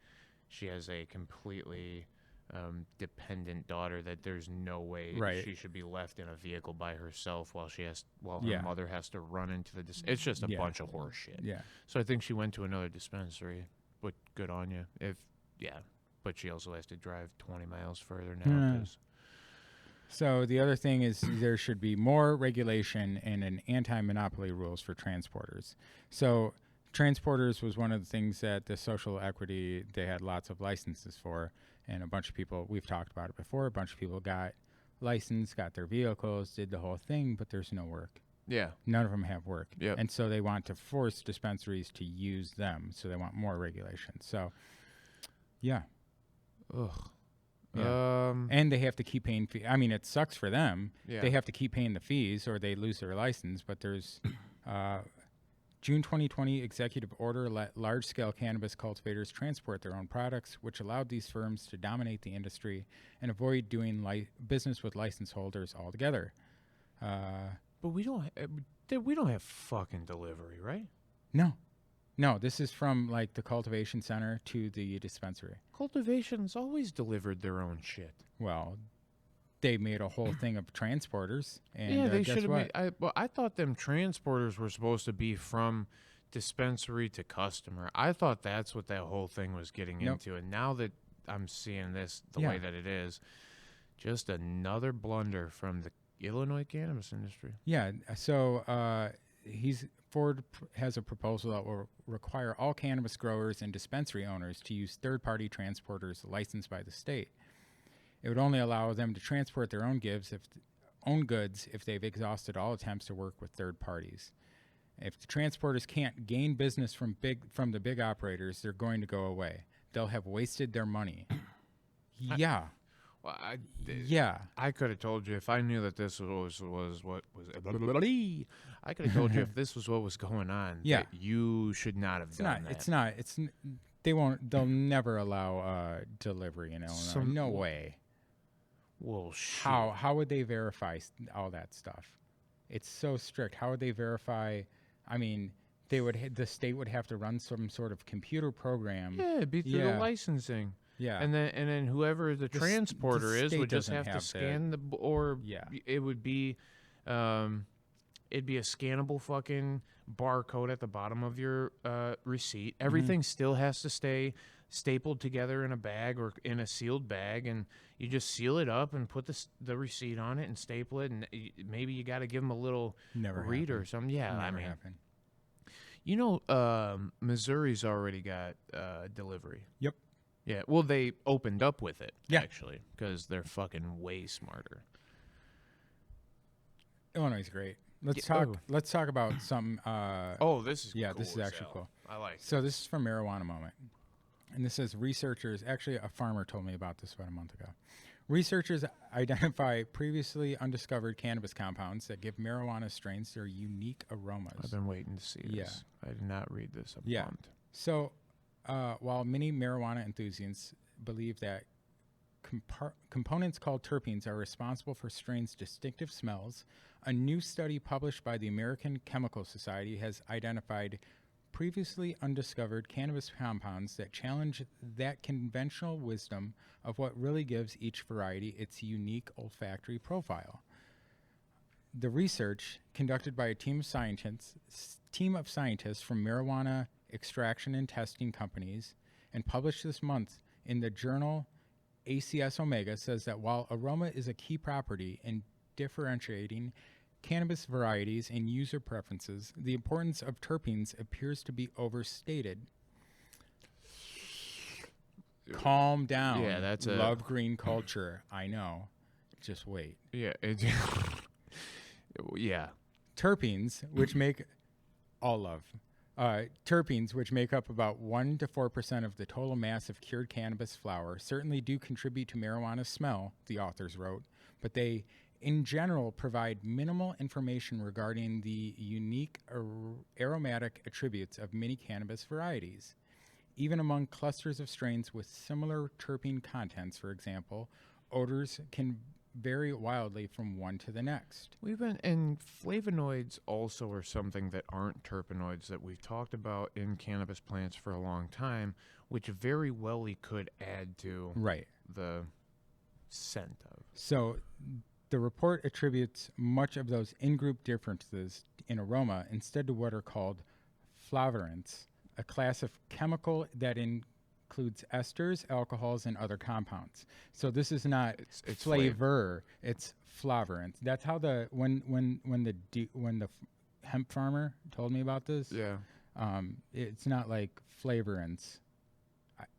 she has a completely dependent daughter that there's no way she should be left in a vehicle by herself while her mother has to run into the it's just a bunch of horse shit. So I think she went to another dispensary, but good on you. But she also has to drive 20 miles further now. So the other thing is there should be more regulation and an anti-monopoly rules for transporters. So transporters was one of the things that the social equity, they had lots of licenses for. And a bunch of people, we've talked about it before, a bunch of people got licensed, got their vehicles, did the whole thing, but there's no work. Yeah. None of them have work. Yep. And so they want to force dispensaries to use them. So they want more regulation. So, yeah. Ugh. Yeah. And they have to keep paying fees. I mean, it sucks for them. Yeah. They have to keep paying the fees or they lose their license. But there's June 2020 executive order let large-scale cannabis cultivators transport their own products, which allowed these firms to dominate the industry and avoid doing business with license holders altogether. But we don't have fucking delivery, right? No, this is from like the cultivation center to the dispensary. Cultivation's always delivered their own shit. Well, they made a whole thing of transporters. And they should have made. I thought them transporters were supposed to be from dispensary to customer. I thought that's what that whole thing was getting into. And now that I'm seeing this the way that it is, just another blunder from the Illinois cannabis industry. Yeah. So Ford has a proposal that will require all cannabis growers and dispensary owners to use third-party transporters licensed by the state. It would only allow them to transport their own goods if they've exhausted all attempts to work with third parties. If the transporters can't gain business from the big operators, they're going to go away. They'll have wasted their money. Yeah. I could have told you if I knew that this was what was. I could have told you if this was what was going on. Yeah. That you should not have done that. They'll never allow delivery in Illinois. No way. Well, shit. How would they verify all that stuff? It's so strict. How would they verify? I mean, the state would have to run some sort of computer program. Yeah, it'd be through the licensing. Yeah, and then whoever the transporter is would just have to scan it would be, it'd be a scannable fucking barcode at the bottom of your receipt. Everything still has to stay stapled together in a bag or in a sealed bag, and you just seal it up and put the receipt on it and staple it, and maybe you got to give them a little reader or something. Yeah, Never happened. You know, Missouri's already got delivery. Yep. Yeah, well, they opened up with it, actually, because they're fucking way smarter. Illinois is great. Let's talk about some. This is cool. This is actually cool. I like it. So this is from Marijuana Moment, and this says researchers. Actually, a farmer told me about this about a month ago. Researchers identify previously undiscovered cannabis compounds that give marijuana strains their unique aromas. I've been waiting to see this. Yeah. I did not read this. I'm pumped. So. While many marijuana enthusiasts believe that components called terpenes are responsible for strains' distinctive smells, a new study published by the American Chemical Society has identified previously undiscovered cannabis compounds that challenge that conventional wisdom of what really gives each variety its unique olfactory profile. The research, conducted by a team of scientists from marijuana extraction and testing companies, and published this month in the journal ACS Omega, says that while aroma is a key property in differentiating cannabis varieties and user preferences, the importance of terpenes appears to be overstated. Calm down. Yeah, that's love green culture. I know. Just wait. Yeah. Yeah. Terpenes, which make all love. Terpenes, which make up about 1 to 4% of the total mass of cured cannabis flower, certainly do contribute to marijuana's smell, the authors wrote, but they, in general, provide minimal information regarding the unique aromatic attributes of many cannabis varieties. Even among clusters of strains with similar terpene contents, for example, odors can vary wildly from one to the next. And flavonoids also are something that aren't terpenoids that we've talked about in cannabis plants for a long time, which very well could add to the scent of. So the report attributes much of those in-group differences in aroma instead to what are called flavorants, a class of chemical that includes esters, alcohols, and other compounds. So this is not it's flavor; it's flavorants. That's how when the hemp farmer told me about this. Yeah, it's not like flavorants.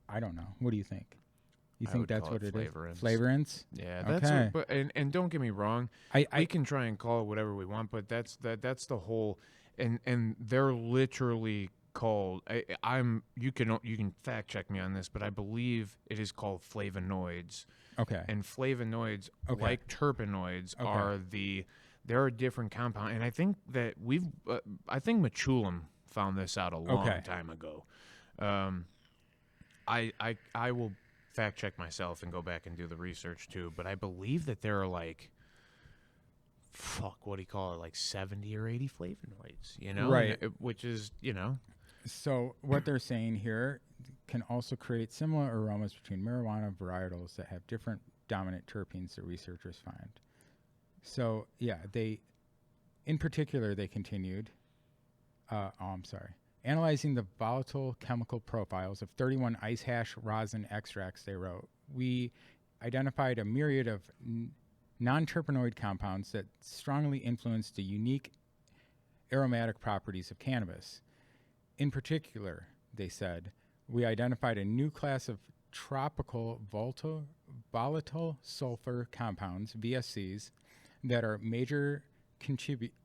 I don't know. What do you think? You think that's what it is? Flavorants. Yeah, that's okay. But don't get me wrong. We can try and call it whatever we want, but that's the whole. And they're literally called. You can fact check me on this, but I believe it is called flavonoids. Okay. And flavonoids, like terpenoids, they're a different compound. And I think that I think Mechoulam found this out a long time ago. I will fact check myself and go back and do the research too, but I believe that there are like, what do you call it, like 70 or 80 flavonoids, right? Which is, So what they're saying here can also create similar aromas between marijuana varietals that have different dominant terpenes, the researchers find. So yeah, in particular, they continued, analyzing the volatile chemical profiles of 31 ice hash rosin extracts, they wrote, we identified a myriad of non-terpenoid compounds that strongly influenced the unique aromatic properties of cannabis. In particular, they said, we identified a new class of tropical volatile sulfur compounds, VSCs, that are major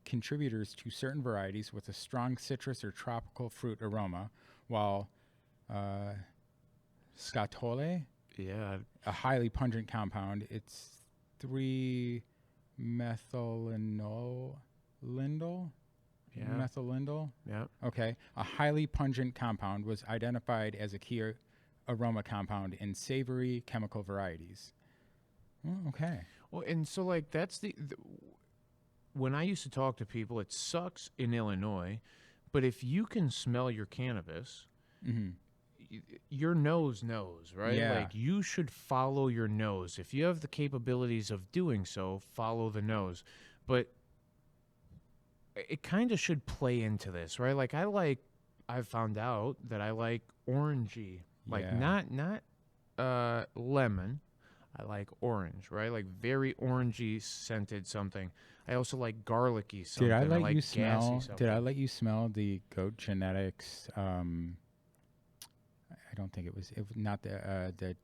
contributors to certain varieties with a strong citrus or tropical fruit aroma, while scatole, a highly pungent compound, it's 3-methylindole. Methylindole? Yeah. Okay. A highly pungent compound was identified as a key aroma compound in savory chemical varieties. Oh, okay. Well, and so, like, that's the when I used to talk to people, it sucks in Illinois, but if you can smell your cannabis, your nose knows, right? Yeah. Like, you should follow your nose. If you have the capabilities of doing so, follow the nose. But it kind of should play into this, right? Like, I've found out that I like orangey, like not lemon. I like orange, right? Like very orangey scented something. I also like garlicky something. Did I let like you smell? something. Did I let you smell the Goat Genetics? I don't think it was not the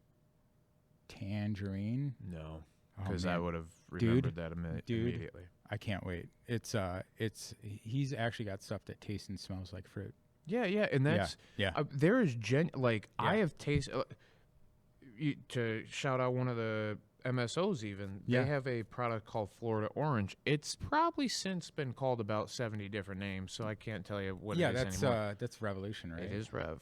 tangerine. No, because I would have remembered that immediately. I can't wait. It's he's actually got stuff that tastes and smells like fruit. Yeah, and that's there is I have tasted. To shout out one of the MSOs, even they have a product called Florida Orange. It's probably since been called about 70 different names, so I can't tell you what it is anymore. That's Revolution, right? It is Rev.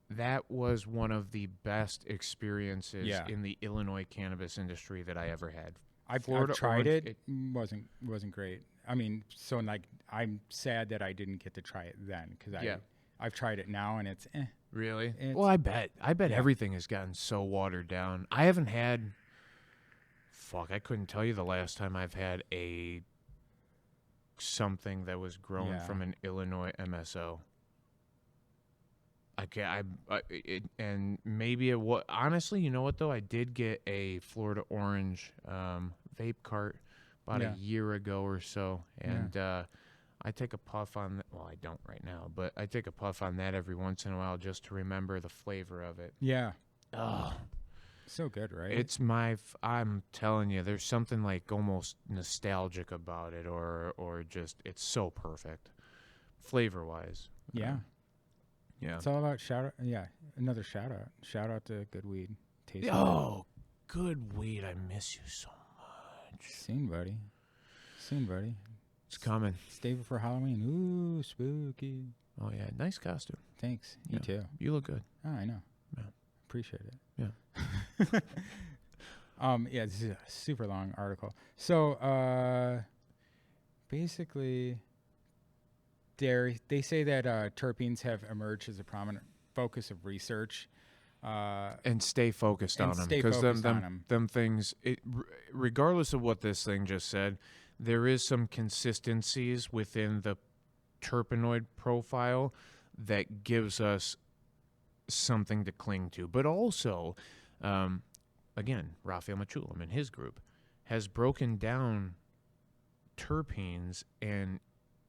That was one of the best experiences in the Illinois cannabis industry that I ever had. I've tried it. It wasn't great. I mean, so like I'm sad that I didn't get to try it then because I've tried it now and it's Really? Well, I bet everything has gotten so watered down. I haven't had. I couldn't tell you the last time I've had something that was grown from an Illinois MSO. And maybe it was honestly, you know what though? I did get a Florida Orange vape cart about a year ago or so, and I take a puff on. Well, I don't right now, but I take a puff on that every once in a while just to remember the flavor of it. Yeah. Oh, so good, right? It's I'm telling you, there's something like almost nostalgic about it, or just it's so perfect, flavor wise. Yeah. Yeah. It's all about another shout out. Shout out to Good Weed. Tasty. Oh, Good Weed. I miss you so much. Soon, buddy. It's coming. Stay for Halloween. Ooh, spooky. Oh, yeah. Nice costume. Thanks. You too. You look good. Oh, I know. Yeah. Appreciate it. Yeah. This is a super long article. So, basically, they say that terpenes have emerged as a prominent focus of research. And stay focused on them. Because them things, regardless of what this thing just said, there is some consistencies within the terpenoid profile that gives us something to cling to. But also, again, Raphael Machulam and his group has broken down terpenes and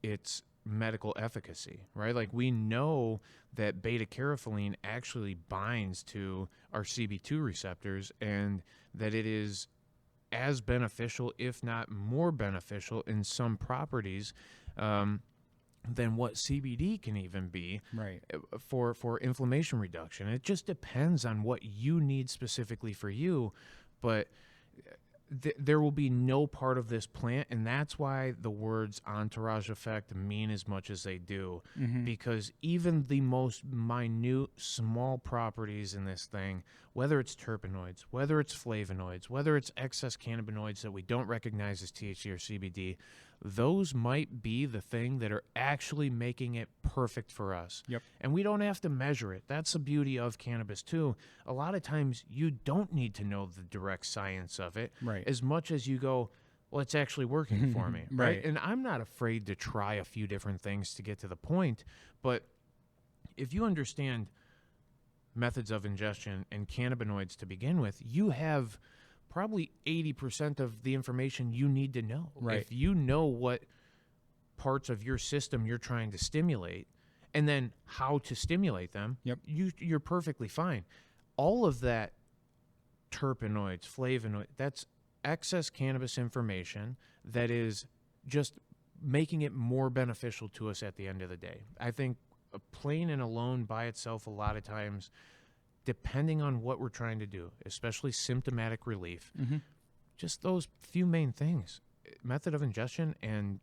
its medical efficacy, right? Like we know that beta-carotene actually binds to our CB2 receptors and that it is as beneficial, if not more beneficial in some properties than what CBD can even be for inflammation reduction. It just depends on what you need specifically for you, but there will be no part of this plant, and that's why the words entourage effect mean as much as they do, because even the most minute, small properties in this thing, whether it's terpenoids, whether it's flavonoids, whether it's excess cannabinoids that we don't recognize as THC or CBD, those might be the thing that are actually making it perfect for us. Yep. And we don't have to measure it. That's the beauty of cannabis, too. A lot of times you don't need to know the direct science of it as much as you go, well, it's actually working for me. Right. And I'm not afraid to try a few different things to get to the point. But if you understand methods of ingestion and cannabinoids to begin with, you have probably 80% of the information you need to know. Right. If you know what parts of your system you're trying to stimulate, and then how to stimulate them, you're perfectly fine. All of that terpenoids, flavonoids, that's excess cannabis information that is just making it more beneficial to us at the end of the day. I think plain and alone by itself, a lot of times, depending on what we're trying to do, especially symptomatic relief, just those few main things, method of ingestion and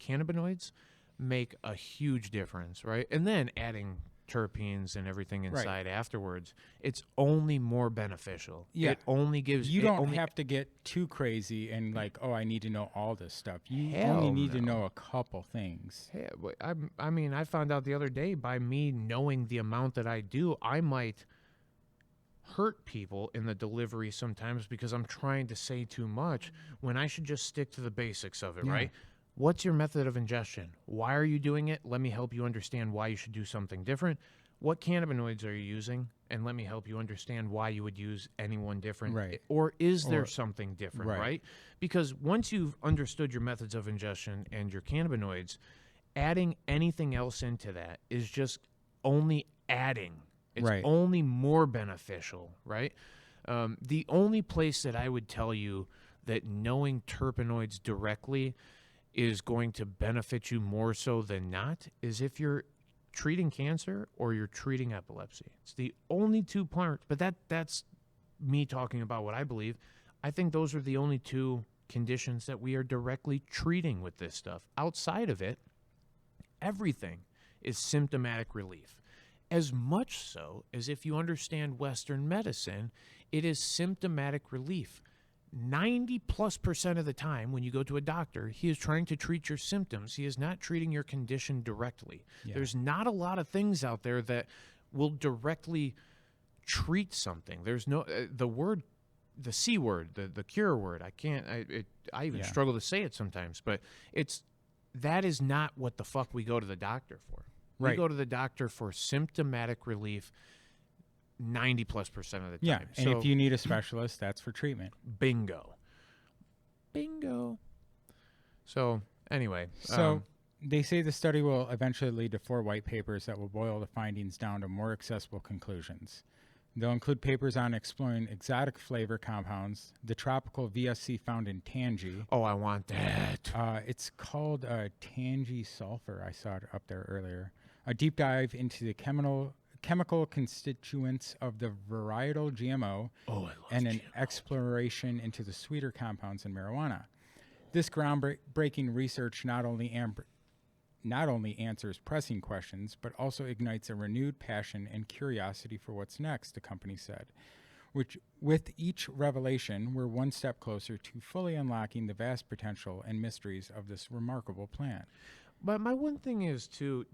cannabinoids make a huge difference, right? And then adding terpenes and everything inside afterwards, it's only more beneficial. Yeah. It only gives... You don't have to get too crazy and like, oh, I need to know all this stuff. You Hell only need to no. know a couple things. Yeah, I mean, I found out the other day, by me knowing the amount that I do, I might hurt people in the delivery sometimes because I'm trying to say too much when I should just stick to the basics of it, right? What's your method of ingestion? Why are you doing it? Let me help you understand why you should do something different. What cannabinoids are you using? And let me help you understand why you would use any one different. Right. Or is there something different, right? Because once you've understood your methods of ingestion and your cannabinoids, adding anything else into that is just only adding. It's only more beneficial, right? The only place that I would tell you that knowing terpenoids directly is going to benefit you more so than not is if you're treating cancer or you're treating epilepsy. It's the only two parts, but that's me talking about what I believe. I think those are the only two conditions that we are directly treating with this stuff. Outside of it, everything is symptomatic relief. As much so as if you understand Western medicine, it is symptomatic relief. 90+% of the time when you go to a doctor, he is trying to treat your symptoms. He is not treating your condition directly. There's not a lot of things out there that will directly treat something. There's no the C word, the cure word. I even struggle to say it sometimes, but that is not what the fuck we go to the doctor for. We go to the doctor for symptomatic relief 90+% of the time. Yeah, and if you need a specialist, that's for treatment. Bingo. So, anyway. They say the study will eventually lead to 4 white papers that will boil the findings down to more accessible conclusions. They'll include papers on exploring exotic flavor compounds, the tropical VSC found in tangy. Oh, I want that. It's called tangy sulfur. I saw it up there earlier. A deep dive into the chemical constituents of the varietal GMO, and an exploration into the sweeter compounds in marijuana. This groundbreaking research not only answers pressing questions, but also ignites a renewed passion and curiosity for what's next, the company said. Which, with each revelation, we're one step closer to fully unlocking the vast potential and mysteries of this remarkable plant. But my one thing is, too,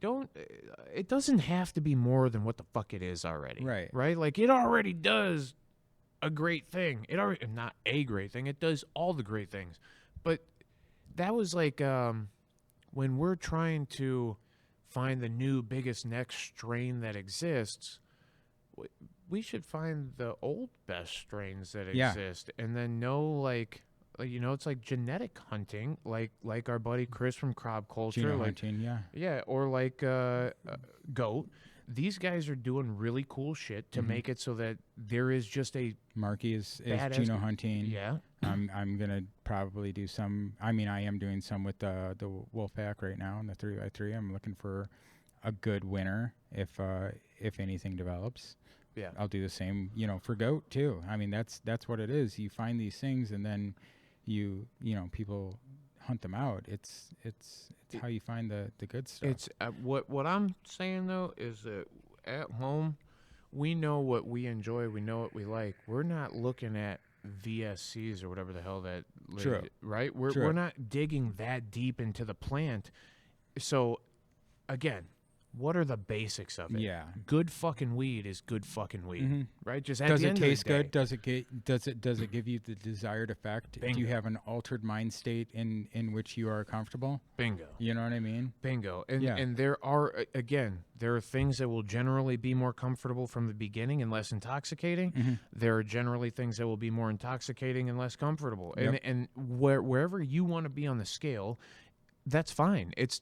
it doesn't have to be more than what the fuck it is already. Right? Like, it already does a great thing. Not a great thing. It does all the great things. But that was like, when we're trying to find the new, biggest, next strain that exists, we should find the old best strains that exist. And then know, like, it's like genetic hunting, like our buddy Chris from Crop Culture. Hunting, Yeah, or like Goat. These guys are doing really cool shit to make it so that there is just a... Marky is Geno Hunting. Yeah. I'm going to probably do some... I mean, I am doing some with the Wolfpack right now in the 3x3. I'm looking for a good winner if anything develops. Yeah. I'll do the same, for Goat too. I mean, that's what it is. You find these things and then people hunt them out. It's how you find the good stuff. It's what I'm saying though is that at home we know what we enjoy, we know what we like. We're not looking at VSCs or whatever the hell that True. Right? We're not digging that deep into the plant. So again, what are the basics of it? Yeah. Good fucking weed is good fucking weed, right? Just at does the it end taste of the day. good? Does it give you the desired effect? Bingo. Do you have an altered mind state in which you are comfortable? Bingo. You know what I mean? Bingo. And there are things that will generally be more comfortable from the beginning and less intoxicating. There are generally things that will be more intoxicating and less comfortable. Yep. And wherever you want to be on the scale, that's fine. It's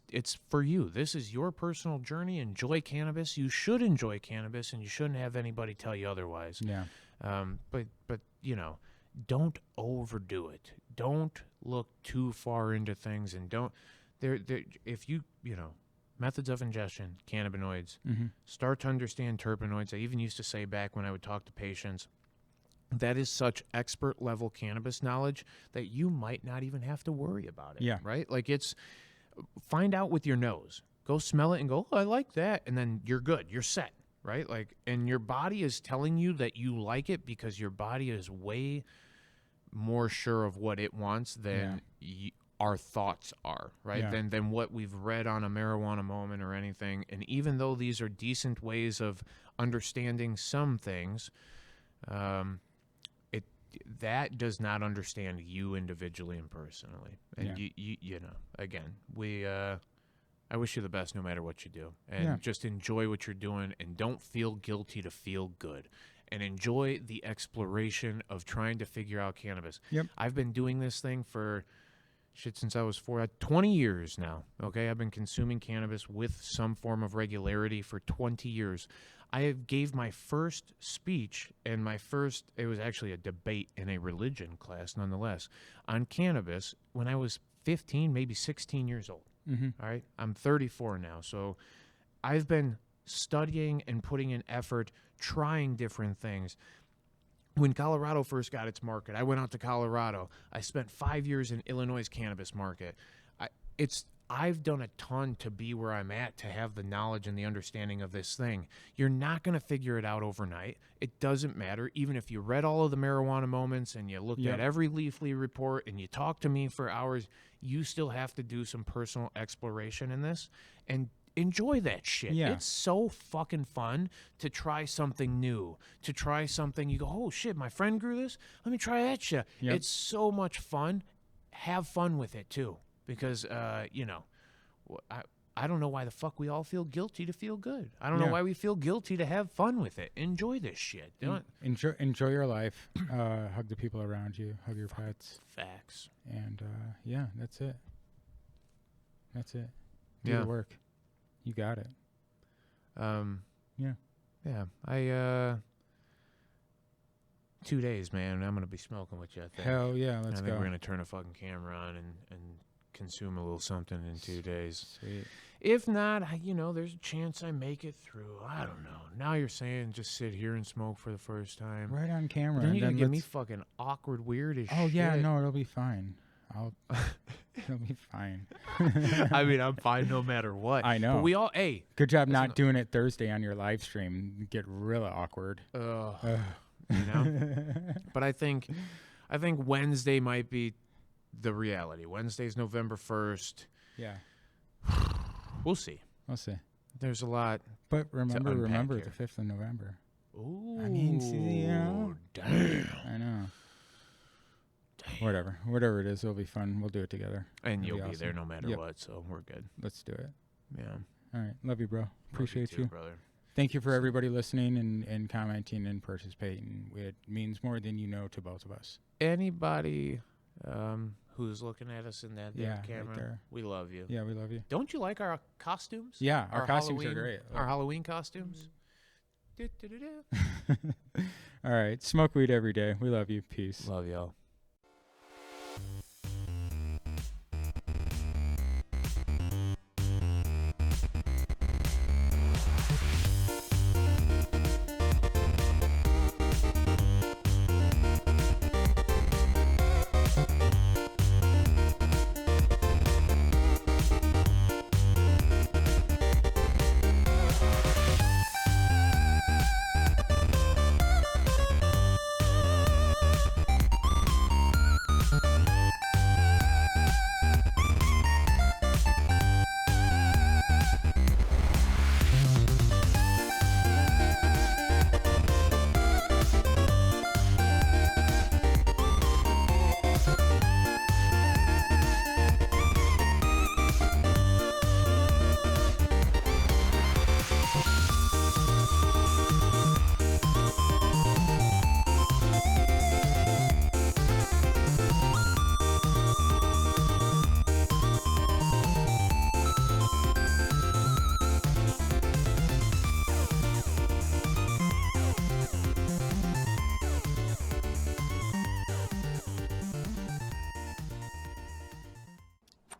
for you. This is your personal journey. Enjoy cannabis. You should enjoy cannabis, and you shouldn't have anybody tell you otherwise. Yeah. But you know, don't overdo it. Don't look too far into things, and don't if you know, methods of ingestion, cannabinoids, start to understand terpenoids. I even used to say back when I would talk to patients, that is such expert level cannabis knowledge that you might not even have to worry about it. Yeah. Right? Like, it's, find out with your nose. Go smell it and go, oh, I like that. And then you're good. You're set. Right? Like, and your body is telling you that you like it because your body is way more sure of what it wants than our thoughts are, right? Yeah. Than what we've read on a marijuana moment or anything. And even though these are decent ways of understanding some things, that does not understand you individually and personally. And you know, again, I wish you the best no matter what you do. And just enjoy what you're doing, and don't feel guilty to feel good. And enjoy the exploration of trying to figure out cannabis. Yep. I've been doing this thing for since I was 20 years now. Okay, I've been consuming cannabis with some form of regularity for 20 years. I gave my first speech, and it was actually a debate in a religion class nonetheless, on cannabis when I was 15, maybe 16 years old. All right, I'm 34 now, so I've been studying and putting in effort, trying different things. When Colorado first got its market, I went out to Colorado. I spent 5 years in Illinois' cannabis market. I've done a ton to be where I'm at, to have the knowledge and the understanding of this thing. You're not going to figure it out overnight. It doesn't matter. Even if you read all of the marijuana moments and you looked at every Leafly report and you talked to me for hours, you still have to do some personal exploration in this and enjoy that shit. Yeah. It's so fucking fun to try something new, to try something. You go, oh shit, my friend grew this. Let me try that shit. Yep. It's so much fun. Have fun with it too. Because, you know, I don't know why the fuck we all feel guilty to feel good. I don't know why we feel guilty to have fun with it. Enjoy this shit. Enjoy your life. Hug the people around you. Hug your pets. Facts. And, that's it. That's it. Do the work. You got it. Yeah. 2 days, man. I'm going to be smoking with you, I think. Hell yeah, let's go. I think we're going to turn a fucking camera on and consume a little something in 2 days. Sweet. If not, there's a chance I make it through. I don't know. Now you're saying just sit here and smoke for the first time. Right on camera. Then you're going to get me fucking awkward, weird as shit. Oh, yeah, no, it'll be fine. It'll be fine. I mean, I'm fine no matter what. I know. But we all, good job not doing it Thursday on your live stream. Get real awkward. But I think Wednesday might be the reality. Wednesday's November 1st. Yeah. We'll see. There's a lot. But remember here. the 5th of November. Ooh. I mean, see, damn. I know. Damn. Whatever it is, it'll be fun. We'll do it together. And you'll be there no matter what, so we're good. Let's do it. Yeah. All right. Love you, bro. Appreciate you, brother. Thank you for everybody listening and commenting and participating. It means more than you know to both of us. Anybody who's looking at us in that camera, right there. We love you. Yeah, we love you. Don't you like our costumes? Yeah, our costumes are great. Our Halloween costumes. All right. Smoke weed every day. We love you. Peace. Love y'all.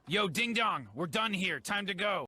Yo, ding dong, we're done here. Time to go.